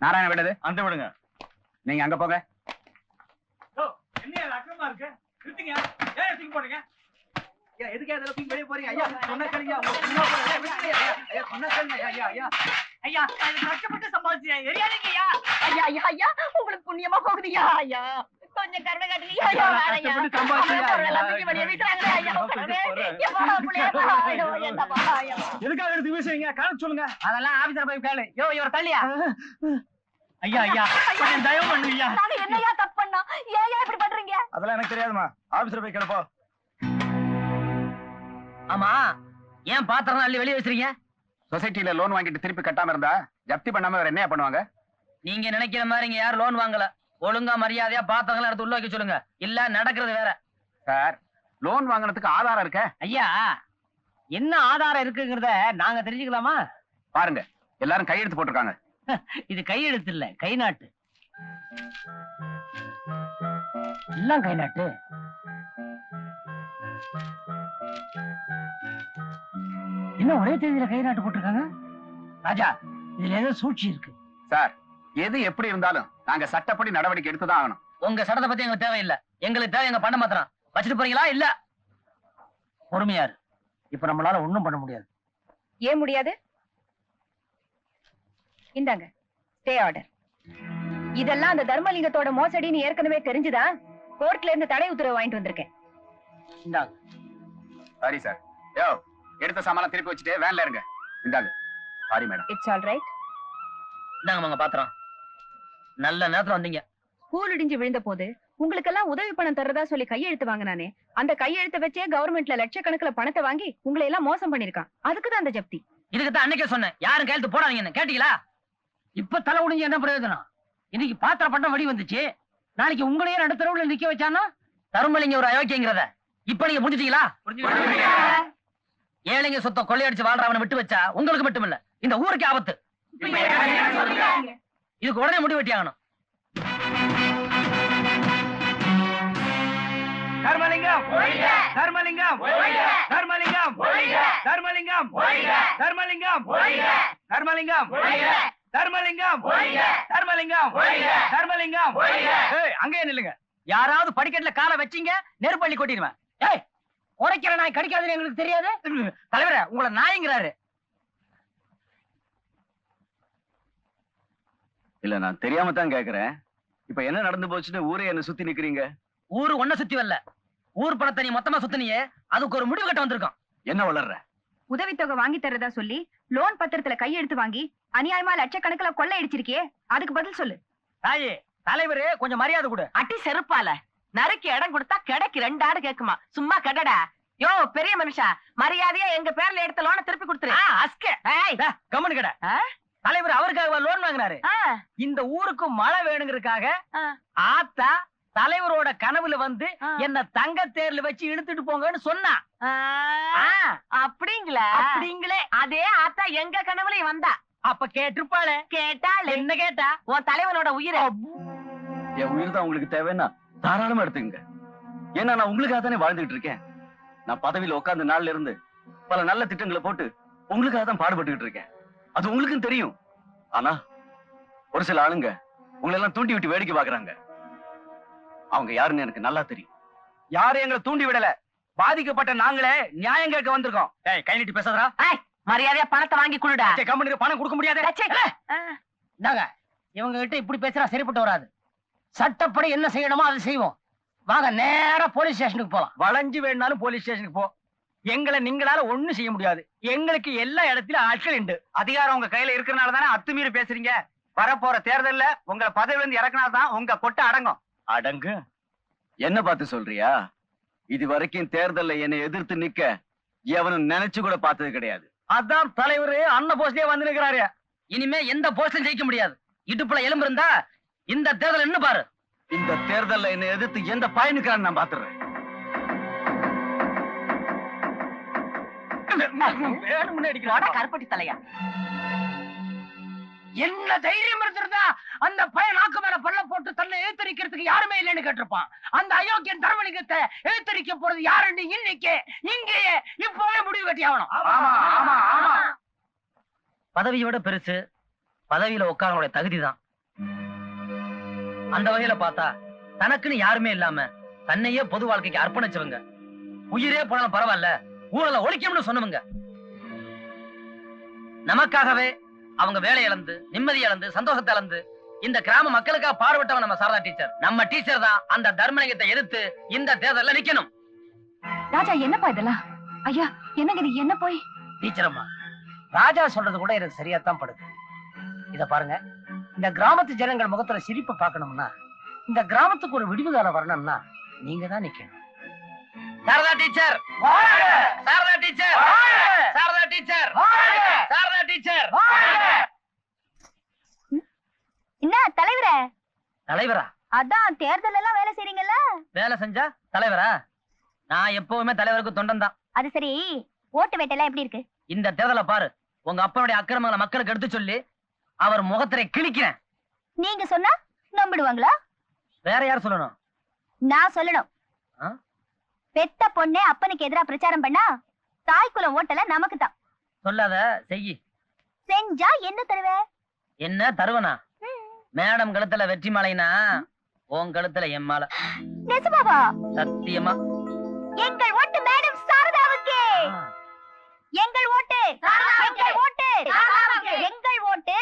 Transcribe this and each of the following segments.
நாராயண விடுது அந்த விடுங்க. நீங்க அங்க போங்க. என்ன அக்கமா இருக்கு? நிறுத்துங்க. ஏன் தூக்கி போடுங்க? ஐயா எதுக்கு அதெல்லாம் தூக்கி வெளிய போறீங்க? ஐயா சொன்ன கேளுங்க. ஐயா சொன்ன கேளுங்க. ஐயா ஐயா கஷ்டப்பட்டு சம்பாதிச்சியா எரியாதீங்க ஐயா. ஐயா ஐயா ஐயா உங்களுக்கு புண்ணியமா போகுதுயா. ஐயா கொஞ்சம் கருணை காட்டுங்க ஐயா. ஐயா வெளியே வீட்டுறாங்களே ஐயா. எதுக்காக எடுத்து வீசுறீங்க? காரணம் சொல்லுங்க. அதெல்லாம் ஆபீசர் போய் கேளு. யோ இவர் தள்ளியா. ஐயா ஐயா கொஞ்சம் தயவு பண்ணுங்க. நாங்க என்னையா தப்பு பண்ணா? ஏன் இப்படி பண்றீங்க? அதெல்லாம் எனக்கு தெரியாதுமா. ஆபீசர் போய் கேளுப்போ. ஆமா ஏன் பாத்திரம் அள்ளி வெளியே வச்சிருக்கீங்க? சொசைட்டில லோன் வாங்கிட்டு திருப்பி கட்டாம இருந்தா ஜப்தி பண்ணாம வேற என்ன பண்ணுவாங்க? நீங்க நினைக்கிற மாதிரி இங்க யாரும் லோன் வாங்கல. ஒழுங்கா மரியாதையா பாத்திரங்களை எடுத்து உள்ள வைக்க சொல்லுங்க. இல்ல நடக்கிறது வேற. சார் லோன் வாங்கினதுக்கு ஆதாரம் இருக்க? ஐயா என்ன ஆதாரம் இருக்குங்கிறத நாங்க தெரிஞ்சுக்கலாமா? பாருங்க எல்லாரும் கையெழுத்து போட்டிருக்காங்க. இது கையெழுத்து இல்ல கை நாட்டு. எல்லாம் கை நாட்டு. என்ன ஒரே தேதியில கை நாட்டு போட்டிருக்காங்க? ராஜா இதுல ஏதோ சூழ்ச்சி இருக்கு. சார் எது எப்படி இருந்தாலும் நாங்க சட்டப்படி நடவடிக்கை எடுத்துதான் ஆகணும். உங்க சட்டத்தை பத்தி எங்களுக்கு தேவையில்லை. எங்களுக்கு தேவை எங்க பண்ண மாத்திரம். வச்சுட்டு போறீங்களா? இல்ல பொறுமையாரு. இப்ப நம்மளால ஒண்ணும் பண்ண முடியாது. ஏன் முடியாது? இந்தாங்க ஸ்டே ஆர்டர். இதெல்லாம் அந்த தர்மலிங்கத்தோட மோசடின்னு ஏற்கனவே தெரிஞ்சுதா கோர்ட்ல இருந்து தடை உத்தரவு வாங்கிட்டு வந்திருக்கேன். இந்தாங்க. Sorry sir. யோ எடுத்த சாமான் திருப்பி வச்சுட்டு வேன்ல இருங்க. இந்தாங்க. Sorry madam. It's all right. இந்தாங்க உங்க பாத்திரம். நல்ல நேரத்துல வந்தீங்க. ஸ்கூல் இடிஞ்சு விழுந்த போது உங்களுக்கெல்லாம் உதவி பணம் தர்றதா சொல்லி கையெழுத்து வாங்கினானே, அந்த கையெழுத்தை வச்சே கவர்மெண்ட்ல லட்சக்கணக்கில் பணத்தை வாங்கி உங்களை எல்லாம் மோசம் பண்ணிருக்கான். அதுக்குதான் அந்த ஜப்தி. இதுக்குதான் அன்னைக்கே சொன்னேன் யாரும் கையெழுத்து போடாதீங்கன்னு. கேட்டீங்களா? இப்ப தலை உடிஞ்சு என்ன பிரயோஜனம்? இன்னைக்கு பாத்திர பட்டம் வடி வந்துச்சு. நாளைக்கு உங்களையே நடுத்தரவுல நிக்க வச்சானா? தருமலிங்க ஒரு அயோக்கியங்கிறத இப்ப நீங்க புரிஞ்சுட்டீங்களா? ஏழைங்க சொத்தை கொள்ளையடிச்சு வாழ்றவனை விட்டு வச்சா உங்களுக்கு மட்டும் இல்ல இந்த ஊருக்கு ஆபத்து. இதுக்கு உடனே முடிவு வெட்டி ஆகணும். தர்மலிங்கம் தர்மலிங்கம் தர்மலிங்கம் தர்மலிங்கம் தர்மலிங்கம் தர்மலிங்கம் தர்மலிங்கம் தர்மலிங்கம் தர்மலிங்கம். அங்கேயே நில்லுங்க. யாராவது படிக்கட்டுல காலை வச்சீங்க நெருப்பள்ளி கொட்டிடுவேன். ஏய் உரைக்கிற நாய் கடிக்காதுன்னு எங்களுக்கு தெரியாது. தலைவரே உங்களை நாய்ங்கிறாரு. இல்ல நான் தெரியாம தான் கேக்குறேன். இப்ப என்ன நடந்து போச்சுன்னு ஊரே என்ன சுத்தி நிக்கிறீங்க? ஊரு ஒன்ன சுத்தி வரல. ஊர் பணத்தை நீ மொத்தமா சுத்தினியே அதுக்கு ஒரு முடிவு கட்ட வந்திருக்கோம். என்ன வளர்ற? உதவித்தொகை வாங்கி தர்றதா சொல்லி லோன் பத்திரத்துல கையெழுத்து வாங்கி அநியாயமா லட்சக்கணக்கில் கொள்ளை அடிச்சிருக்கியே, அதுக்கு பதில் சொல்லு. தாயே தலைவரு கொஞ்சம் மரியாதை கொடு. அட்டி செருப்பால நறுக்கு இடம் கொடுத்தா கிடைக்கு 2 ஆடு கேக்குமா? சும்மா கடடா. யோ பெரிய மனுஷா மரியாதையா எங்க பேர்ல எடுத்த லோனை திருப்பி கொடுத்துரு. கம்மனு கடை. தலைவர் அவருக்காக லோன் வாங்கினாரு. இந்த ஊருக்கு மழை வேணுங்கிறதுக்காக ஆத்தா தலைவரோட கனவுல வந்து என்ன தங்க தேர்ல வச்சு இழுத்துட்டு போங்கன்னு சொன்னா. அப்படிங்களா? அப்படிங்களே. அதே ஆத்தா எங்க கனவுலயும் வந்தா. அப்ப கேட்டிருப்பாளே. கேட்டாள். என்ன கேட்டா? உன் தலைவனோட உயிரை. என் உயிர் தான் உங்களுக்கு தேவைன்னா தாராளமா எடுத்துக்கங்க. ஏன்னா நான் உங்களுக்காக தானே வாழ்ந்துகிட்டு இருக்கேன். நான் பதவியில உட்கார்ந்த நாள்ல இருந்து பல நல்ல திட்டங்களை போட்டு உங்களுக்காக தான் பாடுபட்டுக்கிட்டு இருக்கேன். அது உங்களுக்கும் தெரியும். ஆனா ஒரு சில ஆளுங்க உங்களை எல்லாம் தூண்டி விட்டு வேடிக்கை பாக்குறாங்க. அவங்க யாருன்னு எனக்கு நல்லா தெரியும். யாரும் எங்களை தூண்டி விடல. பாதிக்கப்பட்ட நாங்களே நியாயம் கேட்க வந்திருக்கோம். கை நீட்டி பேசாதடா. மரியாதையா பணத்தை வாங்கி கொடுடா. கம்பெனிக்கு பணம் கொடுக்க முடியாது. இவங்க கிட்ட இப்படி பேசுறா சரிப்பட்டு வராது. சட்டப்படி என்ன செய்யணுமோ அதை செய்வோம். வாங்க நேரா போலீஸ் ஸ்டேஷனுக்கு போலாம். வளைஞ்சு வேணாலும் போலீஸ் ஸ்டேஷனுக்கு போ. எங்களை நீங்களால ஒண்ணும் செய்ய முடியாது. எங்களுக்கு எல்லா இடத்திலும் ஆட்கள் உண்டு. அதிகாரம் உங்க கையில இருக்கிறனால தானே அத்துமீறி பேசுறீங்க. வரப்போற தேர்தல்ல உங்களை பதவியில இருந்து இறக்குனால்தான் உங்க கொட்டை அடங்கும். அடங்கு? என்ன பார்த்து சொல்றியா? இது வரைக்கும் தேர்தல்ல என்னை எதிர்த்து நிக்க எவனும் நினைச்சு கூட பார்த்தது கிடையாது. அதான் தலைவர் அண்ணன் போஸ்ட்லயே வந்து நிக்கிறாரு. இனிமே எந்த போஸ்ட்லயும் ஜெயிக்க முடியாது. இடுப்புல எலும்பு இருந்தா இந்த தேர்தல் என்ன பாரு. இந்த தேர்தல்ல என்னை எதிர்த்து எந்த பயனுக்கான்னு நான் பாத்துறேன். கருப்பட்டி தலையா என்ன தைரியம் இருந்திருந்தா அந்த பையன் நாக்கு மேல பல்ல போட்டு தன்னை எழுத்தரிக்கிறதுக்கு யாருமே இல்லைன்னு கேட்டிருப்பான். அந்த அயோக்கியன் தர்மலிங்கத்தை எழுத்தரிக்க போறது யாருன்னு இன்னைக்கு இங்கேயே இப்பவே முடிவு கட்டி ஆகணும். பதவியை விட பெருசு பதவியில உட்காரங்களுடைய தகுதி தான். அந்த வகையில பார்த்தா தனக்குன்னு யாருமே இல்லாம தன்னையே பொது வாழ்க்கைக்கு அர்ப்பணிச்சவங்க, உயிரே போனாலும் பரவாயில்ல ஊழல ஒழிக்கணும்னு சொன்னவங்க. நமக்காகவே அவங்க வேலை இழந்து, நிம்மதி இழந்து, சந்தோஷத்தை இழந்து இந்த கிராம மக்களுக்காக பாடுபட்டவன் நம்ம சாரதா டீச்சர். நம்ம டீச்சர் தான் அந்த தர்மலிங்கத்தை எதிர்த்து இந்த தேர்தல்ல நிக்கணும். ராஜா, என்னப்பா இதெல்லாம்? ஐயா, என்னங்க இது? என்ன போய் டீச்சர் அம்மா, ராஜா சொல்றது கூட எனக்கு சரியாத்தான் படுது. இத பாருங்க, இந்த கிராமத்து ஜனங்கள் முகத்துல சிரிப்பை பார்க்கணும்னா, இந்த கிராமத்துக்கு ஒரு விடிவு காலம் வரணும்னா நீங்க தான் நிக்கணும். Sharada teacher, Sharada teacher, Sharada teacher, Sharada teacher. என்ன தலைவரே? தலைவரா? அதான் தேர்தல் எல்லாம் வேலை செய்றீங்கல்ல? வேலை செஞ்சா தலைவரா? நான் எப்பவுமே தலைவருக்கு தொண்டன் தான். அது சரி, ஓட்டு வேட்டெல்லாம் எப்படி இருக்கு? இந்த தேர்தலை பாரு, உங்க அப்பனுடைய அக்கிரமங்களை மக்களுக்கு எடுத்து சொல்லி அவர் முகத்திரை கிழிக்கிறேன். நீங்க சொன்னா நம்பிடுவாங்களா? வேற யார் சொல்லணும்? நான் சொல்லணும். பெத்த பொண்ணே அப்பனுக்கு எதிரா பிரச்சாரம் பண்ணா தாய்க்குல ஓட்டல நமக்கு தான். சொல்லாத, செய்யி. செஞ்சா என்ன தருவே? என்ன தருவனா? மேடம் கழுத்துல வெற்றி மாலைனா உன் கழுத்துல என் மாலை. நிஜமாவா? சத்தியமா. எங்கள் ஓட்டு மேடம் சாரதாவுக்கு. எங்கள் ஓட்டு, எங்கள் ஓட்டு, எங்கள் ஓட்டு,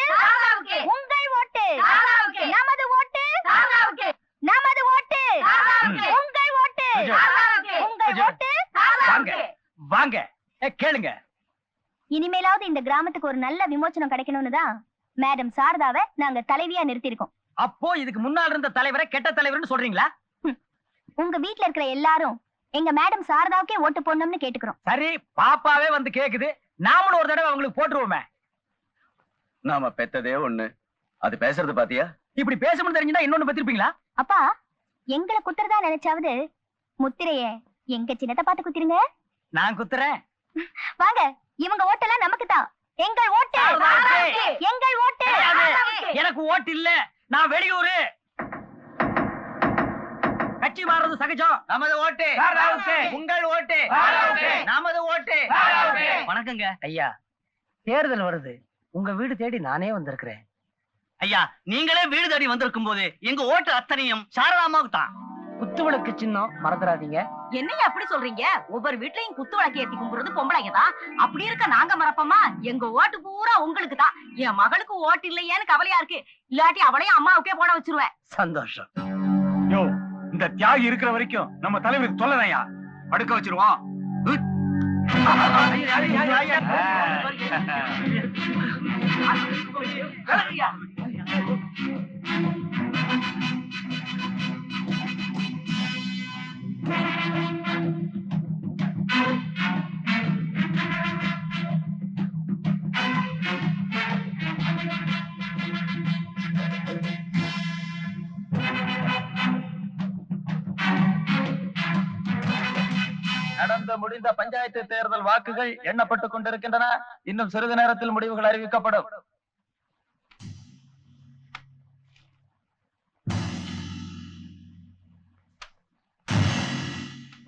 உங்கள் ஓட்டு, நமது ஓட்டு, நமது ஓட்டு, உங்கள் ஓட்டு, உங்கள் ஓட்டு. வாங்க வாங்க, கேளுங்க. இனிமேலாவது இந்த கிராமத்துக்கு ஒரு நல்ல விமோச்சனம் கிடைக்கணும்னு தான் மேடம் சாரதாவை நாங்க தலைவியா நிறுத்திருக்கோம். அப்போ இதுக்கு முன்னால் இருந்த தலைவரை கெட்ட தலைவர்னு சொல்றீங்களா? உங்க வீட்ல இருக்கிற எல்லாரும் எங்க மேடம் சாரதாவுக்கே ஓட்டு போடணும்னு கேட்டுக்கிறோம். சரி, பாப்பாவே வந்து கேக்குது, நாமளும் ஒரு தடவை அவங்களுக்கு போட்டுருவோமே. நாம பெத்ததே ஒண்ணு, அது பேசுறது பாத்தியா? இப்படி பேசணும்னு தெரிஞ்சுதான் இன்னொன்னு பத்திருப்பீங்களா? அப்பா, எங்களை குத்துறதா நினைச்சாவது முத்திரைய எங்க சின்னத்தை பார்த்து குத்திருங்க. நான் குத்துறேன். வாங்க, இவங்க ஓட்டெல்லாம் நமக்கு தான். எங்கள் ஓட்டு, எங்கள் ஓட்டு. எனக்கு ஓட்டு இல்ல, நான் வெளியூரு. கட்சி மாறுறது சகஜம். நமது ஓட்டு உங்கள் ஓட்டு, நமது ஓட்டு. வணக்கங்க ஐயா. தேர்தல் வருது, உங்க வீடு தேடி நானே வந்திருக்கிறேன். ஐயா, நீங்களே வீடு தேடி வந்திருக்கும் போது எங்க ஓட்டு அத்தனையும் சாரதாமாவுக்கு தான். குத்துவிளக்கு சின்னம் மறந்துடாதீங்க. என்னையா அப்படி சொல்றீங்க? ஒவ்வொரு வீட்லயும் குத்து விளக்கு ஏத்தி கும்பிடுறது பொம்பளைங்க தான். அப்படி இருக்க நாங்க மறப்போமா? எங்க ஓட்டு பூரா உங்களுக்கு தான். என் மகளுக்கு ஓட்டு இல்லையேன்னு கவலையா இருக்கு. இல்லாட்டி அவளையும் அம்மாவுக்கே போட வச்சிருவேன். சந்தோஷம். யோ, இந்த தியாகி இருக்கிற வரைக்கும் நம்ம தலைவருக்கு தொல்லனையா படுக்க வச்சிருவோம். நடந்து முடிந்த பஞ்சாயத்து தேர்தல் வாக்குகள் எண்ணப்பட்டுக் கொண்டிருக்கின்றன. இன்னும் சிறிது நேரத்தில் முடிவுகள் அறிவிக்கப்படும்.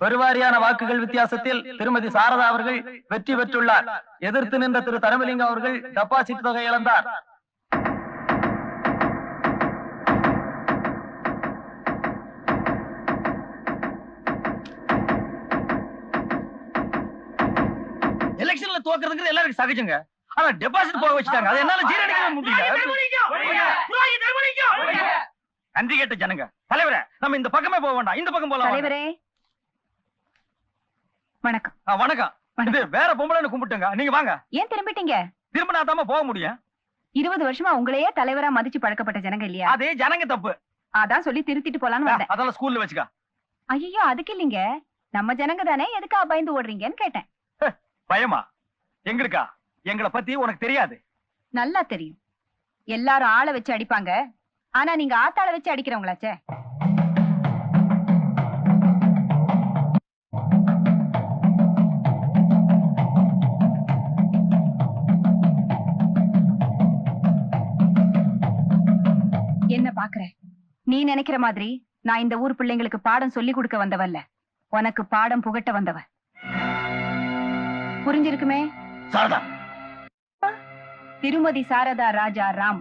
பெருவாரியான வாக்குகள் வித்தியாசத்தில் திருமதி சாரதா அவர்கள் வெற்றி பெற்றுள்ளார். எதிர்த்து நின்ற திரு தர்மலிங்கம் அவர்கள் டெபாசிட் தொகை இழந்தார். எலெக்ஷன்ல தோக்குறதுங்கிறது எல்லாருக்கும் சகஜங்க. ஆனா டெபாசிட் போக வச்சுட்டாங்க, அது என்னால ஜீரணிக்கவே முடியல. நன்றி கேட்ட ஜனங்க. தலைவரே, நம்ம இந்த பக்கமே போக வேண்டாம், இந்த பக்கம் போலாம். தலைவரே வணக்கம். வணக்கம். இது வேற பொம்பளைன்னு கும்பிட்டுங்க, நீங்க வாங்க. ஏன் திரும்பிட்டீங்க? திரும்ப நான் தாம போக முடியும். 20 வருஷமா உங்களையே தலைவரா மதிச்சு பழக்கப்பட்ட ஜனங்க இல்லையா? அதே ஜனங்க தப்பு. அதான் சொல்லி திருத்திட்டு போலான்னு வந்தேன். அதெல்லாம் ஸ்கூல்ல வச்சுக்க. ஐயோ, அதுக்கு இல்லைங்க, நம்ம ஜனங்க தானே, எதுக்கா பயந்து ஓடுறீங்கன்னு கேட்டேன். பயமா? எங்களுக்கா? எங்களை பத்தி உனக்கு தெரியாது. நல்லா தெரியும். எல்லாரும் ஆளை வச்சு அடிப்பாங்க, ஆனா நீங்க ஆத்தாள வச்சு அடிக்கிறவங்களாச்சே. என்ன பாக்குற? நீ நினைக்கிற மாதிரி நான் இந்த ஊர் பிள்ளைங்களுக்கு பாடம் சொல்லி கொடுக்க வந்தவல்ல, உனக்கு பாடம் புகட்ட வந்தவ. புரிஞ்சிருக்குமே? சாரதா. திருமதி சாரதா ராஜா ராம்.